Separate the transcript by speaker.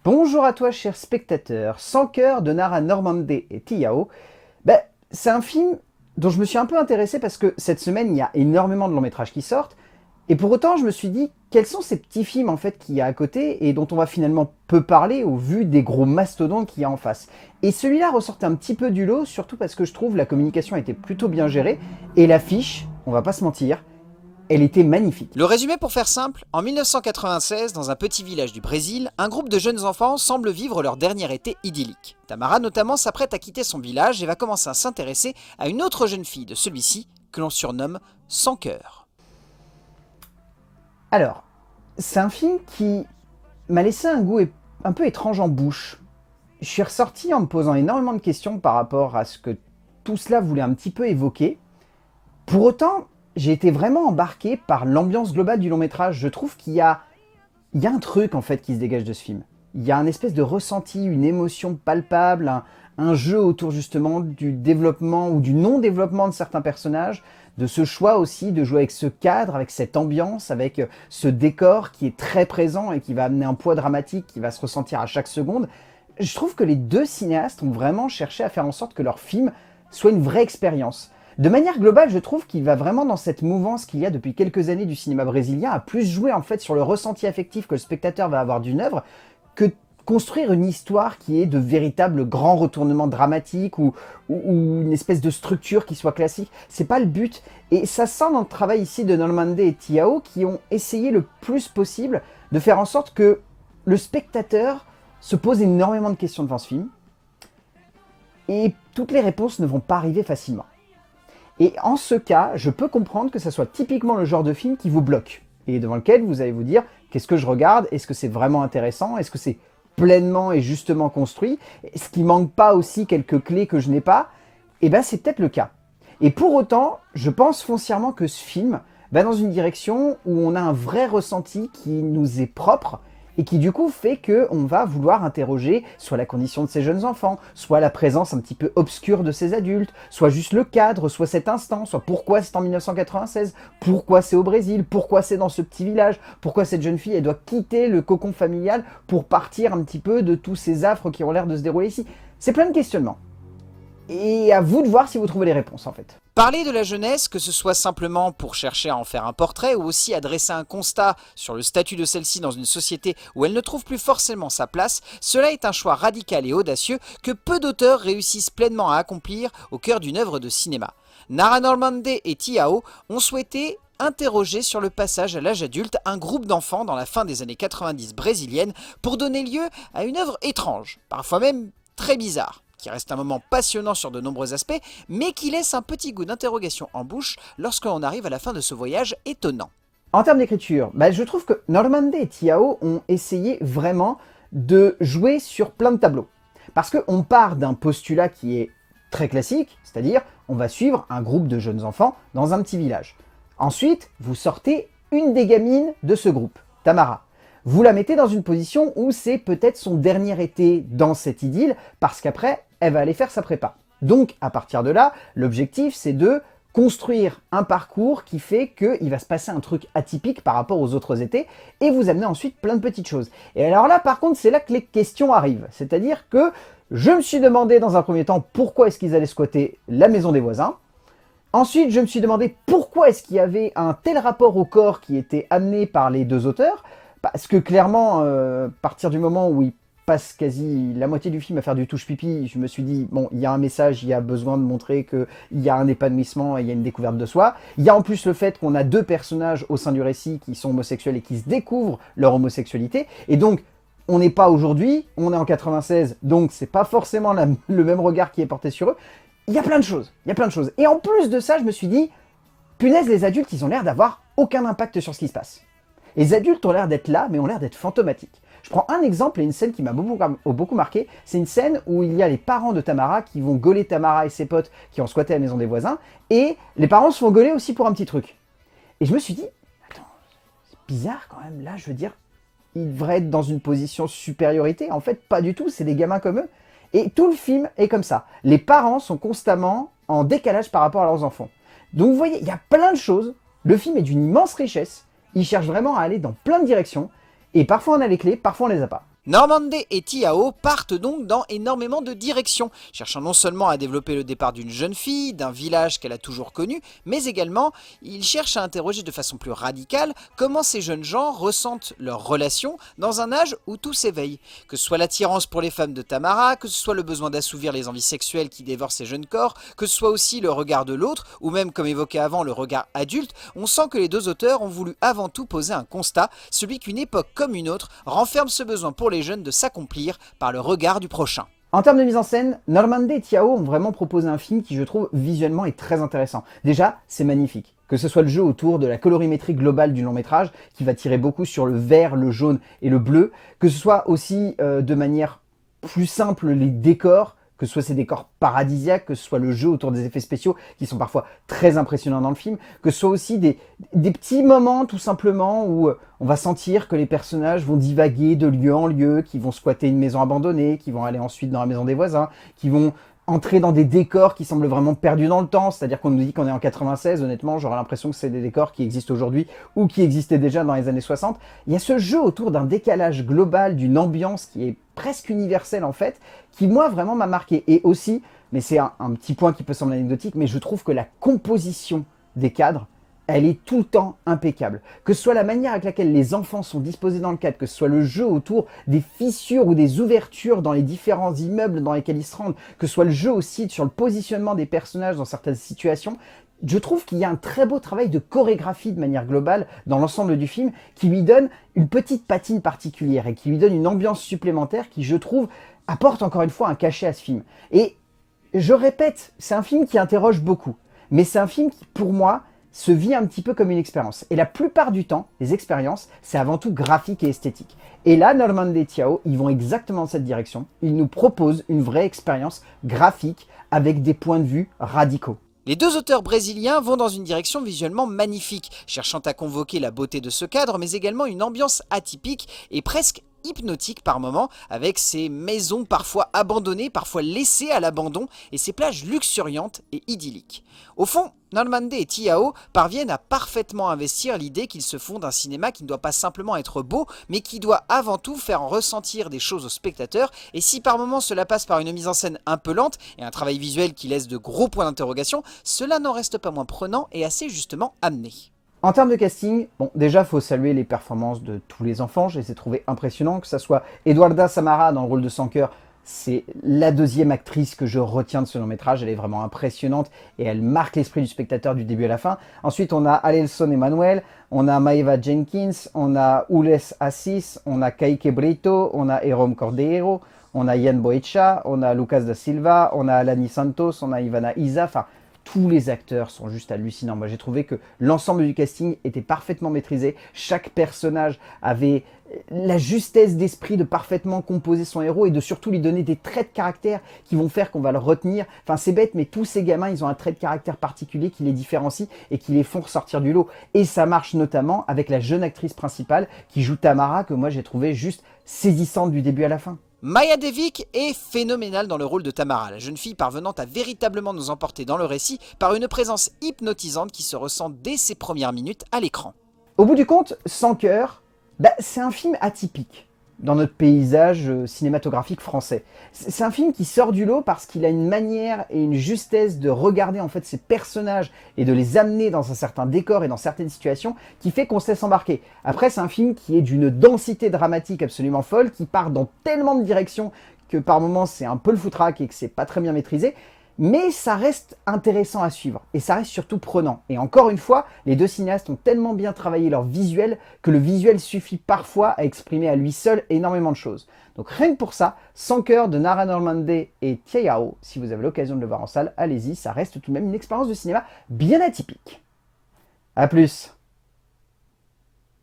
Speaker 1: Bonjour à toi, cher spectateur. Sans cœur de Nara Normandé et Tiao. C'est un film dont je me suis un peu intéressé parce que cette semaine, il y a énormément de longs métrages qui sortent. Et pour autant, je me suis dit, quels sont ces petits films en fait qu'il y a à côté et dont on va finalement peu parler au vu des gros mastodontes qu'il y a en face. Et celui-là ressortait un petit peu du lot, surtout parce que je trouve la communication était plutôt bien gérée. Et l'affiche, on va pas se mentir, elle était magnifique.
Speaker 2: Le résumé pour faire simple, en 1996, dans un petit village du Brésil, un groupe de jeunes enfants semble vivre leur dernier été idyllique. Tamara notamment s'apprête à quitter son village et va commencer à s'intéresser à une autre jeune fille de celui-ci, que l'on surnomme Sans cœur.
Speaker 1: Alors, c'est un film qui m'a laissé un goût un peu étrange en bouche. Je suis ressorti en me posant énormément de questions par rapport à ce que tout cela voulait un petit peu évoquer. Pour autant, j'ai été vraiment embarqué par l'ambiance globale du long métrage. Je trouve il y a un truc en fait qui se dégage de ce film. Il y a un espèce de ressenti, une émotion palpable, un jeu autour justement du développement ou du non-développement de certains personnages, de ce choix aussi de jouer avec ce cadre, avec cette ambiance, avec ce décor qui est très présent et qui va amener un poids dramatique qui va se ressentir à chaque seconde. Je trouve que les deux cinéastes ont vraiment cherché à faire en sorte que leur film soit une vraie expérience. De manière globale, je trouve qu'il va vraiment dans cette mouvance qu'il y a depuis quelques années du cinéma brésilien, à plus jouer en fait sur le ressenti affectif que le spectateur va avoir d'une œuvre, que construire une histoire qui est de véritables grands retournements dramatiques ou une espèce de structure qui soit classique. C'est pas le but. Et ça sent dans le travail ici de Normandé et Tiao qui ont essayé le plus possible de faire en sorte que le spectateur se pose énormément de questions devant ce film. Et toutes les réponses ne vont pas arriver facilement. Et en ce cas, je peux comprendre que ça soit typiquement le genre de film qui vous bloque. Et devant lequel vous allez vous dire, qu'est-ce que je regarde? Est-ce que c'est vraiment intéressant? Est-ce que c'est pleinement et justement construit? Est-ce qu'il manque pas aussi quelques clés que je n'ai pas? Eh bien, c'est peut-être le cas. Et pour autant, je pense foncièrement que ce film va dans une direction où on a un vrai ressenti qui nous est propre et qui du coup fait qu'on va vouloir interroger soit la condition de ces jeunes enfants, soit la présence un petit peu obscure de ces adultes, soit juste le cadre, soit cet instant, soit pourquoi c'est en 1996, pourquoi c'est au Brésil, pourquoi c'est dans ce petit village, pourquoi cette jeune fille elle doit quitter le cocon familial pour partir un petit peu de tous ces affres qui ont l'air de se dérouler ici. C'est plein de questionnements. Et à vous de voir si vous trouvez les réponses en fait.
Speaker 2: Parler de la jeunesse, que ce soit simplement pour chercher à en faire un portrait ou aussi à dresser un constat sur le statut de celle-ci dans une société où elle ne trouve plus forcément sa place, cela est un choix radical et audacieux que peu d'auteurs réussissent pleinement à accomplir au cœur d'une œuvre de cinéma. Nara Normandé et Tiao ont souhaité interroger sur le passage à l'âge adulte un groupe d'enfants dans la fin des années 90 brésiliennes pour donner lieu à une œuvre étrange, parfois même très bizarre, qui reste un moment passionnant sur de nombreux aspects, mais qui laisse un petit goût d'interrogation en bouche lorsque l'on arrive à la fin de ce voyage étonnant.
Speaker 1: En termes d'écriture, je trouve que Normandé et Tiao ont essayé vraiment de jouer sur plein de tableaux. Parce qu'on part d'un postulat qui est très classique, c'est-à-dire on va suivre un groupe de jeunes enfants dans un petit village. Ensuite, vous sortez une des gamines de ce groupe, Tamara. Vous la mettez dans une position où c'est peut-être son dernier été dans cette idylle, parce qu'après, elle va aller faire sa prépa. Donc, à partir de là, l'objectif, c'est de construire un parcours qui fait qu'il va se passer un truc atypique par rapport aux autres étés, et vous amener ensuite plein de petites choses. Et alors là, par contre, c'est là que les questions arrivent. C'est-à-dire que je me suis demandé dans un premier temps pourquoi est-ce qu'ils allaient squatter la maison des voisins. Ensuite, je me suis demandé pourquoi est-ce qu'il y avait un tel rapport au corps qui était amené par les deux auteurs. Parce que clairement, à partir du moment où il passe quasi la moitié du film à faire du touche-pipi, je me suis dit, bon, il y a un message, il y a besoin de montrer qu'il y a un épanouissement et il y a une découverte de soi. Il y a en plus le fait qu'on a deux personnages au sein du récit qui sont homosexuels et qui se découvrent leur homosexualité. Et donc, on n'est pas aujourd'hui, on est en 96, donc c'est pas forcément le même regard qui est porté sur eux. Il y a plein de choses, il y a plein de choses. Et en plus de ça, je me suis dit, punaise, les adultes, ils ont l'air d'avoir aucun impact sur ce qui se passe. Les adultes ont l'air d'être là, mais ont l'air d'être fantomatiques. Je prends un exemple et une scène qui m'a beaucoup marqué. C'est une scène où il y a les parents de Tamara qui vont gauler Tamara et ses potes qui ont squatté la maison des voisins. Et les parents se font gauler aussi pour un petit truc. Et je me suis dit, attends, c'est bizarre quand même. Là, je veux dire, ils devraient être dans une position supériorité. En fait, pas du tout, c'est des gamins comme eux. Et tout le film est comme ça. Les parents sont constamment en décalage par rapport à leurs enfants. Donc vous voyez, il y a plein de choses. Le film est d'une immense richesse. Il cherche vraiment à aller dans plein de directions. Et parfois on a les clés, parfois on les a pas.
Speaker 2: Normandé et Tiao partent donc dans énormément de directions, cherchant non seulement à développer le départ d'une jeune fille, d'un village qu'elle a toujours connu, mais également, ils cherchent à interroger de façon plus radicale comment ces jeunes gens ressentent leurs relations dans un âge où tout s'éveille. Que ce soit l'attirance pour les femmes de Tamara, que ce soit le besoin d'assouvir les envies sexuelles qui dévorent ces jeunes corps, que ce soit aussi le regard de l'autre, ou même comme évoqué avant le regard adulte, on sent que les deux auteurs ont voulu avant tout poser un constat, celui qu'une époque comme une autre renferme ce besoin pour les jeunes de s'accomplir par le regard du prochain.
Speaker 1: En termes de mise en scène, Normandé et Tiao ont vraiment proposé un film qui, je trouve, visuellement est très intéressant. Déjà, c'est magnifique. Que ce soit le jeu autour de la colorimétrie globale du long métrage, qui va tirer beaucoup sur le vert, le jaune et le bleu, que ce soit aussi de manière plus simple les décors, que ce soit ces décors paradisiaques, que ce soit le jeu autour des effets spéciaux qui sont parfois très impressionnants dans le film, que ce soit aussi des petits moments tout simplement où on va sentir que les personnages vont divaguer de lieu en lieu, qui vont squatter une maison abandonnée, qui vont aller ensuite dans la maison des voisins, qui vont entrer dans des décors qui semblent vraiment perdus dans le temps, c'est-à-dire qu'on nous dit qu'on est en 96, honnêtement, j'aurais l'impression que c'est des décors qui existent aujourd'hui ou qui existaient déjà dans les années 60. Il y a ce jeu autour d'un décalage global, d'une ambiance qui est presque universelle en fait, qui moi vraiment m'a marqué. Et aussi, mais c'est un petit point qui peut sembler anecdotique, mais je trouve que la composition des cadres, elle est tout le temps impeccable. Que ce soit la manière avec laquelle les enfants sont disposés dans le cadre, que ce soit le jeu autour des fissures ou des ouvertures dans les différents immeubles dans lesquels ils se rendent, que ce soit le jeu aussi sur le positionnement des personnages dans certaines situations, je trouve qu'il y a un très beau travail de chorégraphie de manière globale dans l'ensemble du film qui lui donne une petite patine particulière et qui lui donne une ambiance supplémentaire qui, je trouve, apporte encore une fois un cachet à ce film. Et je répète, c'est un film qui interroge beaucoup, mais c'est un film qui, pour moi, se vit un petit peu comme une expérience. Et la plupart du temps, les expériences, c'est avant tout graphique et esthétique. Et là, Normandé et Tiao, ils vont exactement dans cette direction. Ils nous proposent une vraie expérience graphique avec des points de vue radicaux.
Speaker 2: Les deux auteurs brésiliens vont dans une direction visuellement magnifique, cherchant à convoquer la beauté de ce cadre, mais également une ambiance atypique et presque hypnotique par moments, avec ces maisons parfois abandonnées, parfois laissées à l'abandon, et ces plages luxuriantes et idylliques. Au fond, Normandé et Tiao parviennent à parfaitement investir l'idée qu'ils se font d'un cinéma qui ne doit pas simplement être beau, mais qui doit avant tout faire ressentir des choses aux spectateurs, et si par moments cela passe par une mise en scène un peu lente, et un travail visuel qui laisse de gros points d'interrogation, cela n'en reste pas moins prenant et assez justement amené.
Speaker 1: En termes de casting, bon, déjà, il faut saluer les performances de tous les enfants. Je les ai trouvés impressionnants, que ce soit Eduarda Samara dans le rôle de Sanker. C'est la deuxième actrice que je retiens de ce long métrage. Elle est vraiment impressionnante et elle marque l'esprit du spectateur du début à la fin. Ensuite, on a Alelson Emmanuel, on a Maeva Jenkins, on a Ules Assis, on a Kaique Brito, on a Jérôme Cordeiro, on a Ian Boecha, on a Lucas da Silva, on a Alani Santos, on a Ivana Isa. Enfin, tous les acteurs sont juste hallucinants. Moi, j'ai trouvé que l'ensemble du casting était parfaitement maîtrisé. Chaque personnage avait la justesse d'esprit de parfaitement composer son héros et de surtout lui donner des traits de caractère qui vont faire qu'on va le retenir. Enfin, c'est bête, mais tous ces gamins, ils ont un trait de caractère particulier qui les différencie et qui les font ressortir du lot. Et ça marche notamment avec la jeune actrice principale qui joue Tamara, que moi, j'ai trouvé juste saisissante du début à la fin.
Speaker 2: Maya Devik est phénoménale dans le rôle de Tamara, la jeune fille parvenant à véritablement nous emporter dans le récit par une présence hypnotisante qui se ressent dès ses premières minutes à l'écran.
Speaker 1: Au bout du compte, Sans cœur, c'est un film atypique dans notre paysage cinématographique français. C'est un film qui sort du lot parce qu'il a une manière et une justesse de regarder en fait ces personnages et de les amener dans un certain décor et dans certaines situations qui fait qu'on se laisse embarquer. Après, c'est un film qui est d'une densité dramatique absolument folle, qui part dans tellement de directions que par moments c'est un peu le foutraque et que c'est pas très bien maîtrisé. Mais ça reste intéressant à suivre et ça reste surtout prenant. Et encore une fois, les deux cinéastes ont tellement bien travaillé leur visuel que le visuel suffit parfois à exprimer à lui seul énormément de choses. Donc rien que pour ça, Sans cœur de Nara Normandé et Tiao, si vous avez l'occasion de le voir en salle, allez-y, ça reste tout de même une expérience de cinéma bien atypique. A plus!